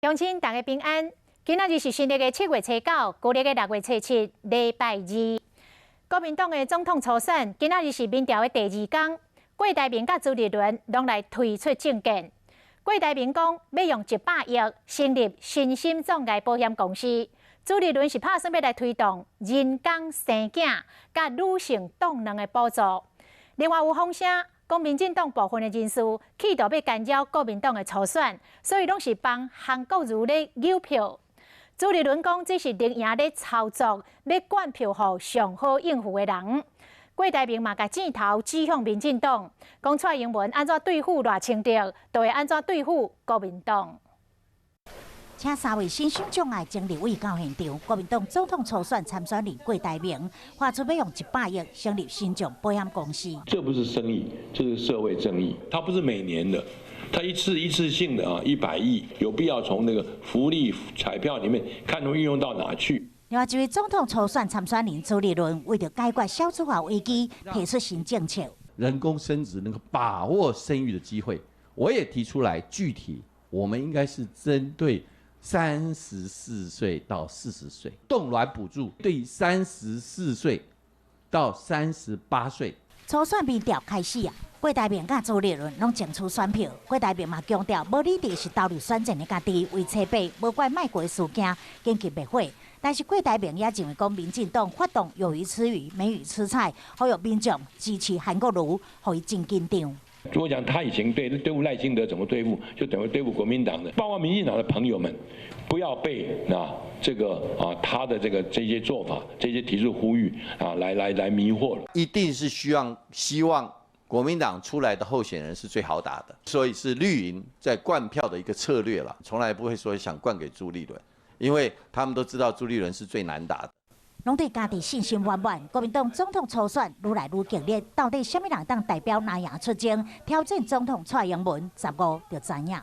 乡亲大家平安。今仔日是新历的7月初9，旧历的6月初7，礼拜二。国民党的总统初选，今仔日是民调的第2天。郭台铭甲朱立伦拢来推出政见。郭台铭讲要用100亿成立身心障碍保险公司，朱立伦是打算要来推动人工生囝甲女性冻卵的补助。另外有风声。 讲民进党部分的人士企图要干扰国民党的初选，所以拢是帮韩国瑜咧诱票。朱立伦讲，这是绿营咧操作，要灌票给上好应付的人。郭台铭嘛，甲箭头指向民进党，讲蔡英文安怎对付赖清德，就会安怎对付国民党。 请3位身心障碍经理委到现场。国民党总统初选参选人郭台铭发出要用100亿成立身障保险公司。这不是生意，这是社会正义。它不是每年的，它一次性的100亿，有必要从那个福利彩票里面看能运用到哪去。 另外一位总统初选参选人朱立伦为了解决少子化危机，提出新政策。人工生殖能够把握生育的机会，我也提出来，具体我们应该是针对。 34岁到40岁，冻卵补助对34岁到38岁。初选民调开始啊，郭台铭甲朱立伦拢争取选票。郭台铭嘛强调，无理地是投入选战的家己，为车牌无怪卖国的事件坚决袂火。但是郭台铭也认为讲，民进党发动有鱼吃鱼，没鱼吃菜，好有民众支持韩国瑜，互伊真紧张。 如果讲他以前对付赖清德怎么对付，就等于对付国民党的，包括民进党的朋友们，不要被他的这些做法、这些提出呼吁来迷惑了。一定是希望国民党出来的候选人是最好打的，所以是绿营在灌票的一个策略了，从来不会说想灌给朱立伦，因为他们都知道朱立伦是最难打的。 拢对家己信心满满，国民党总统初选愈来愈激烈，到底什么人当代表哪样出征挑战总统蔡英文，15就知影。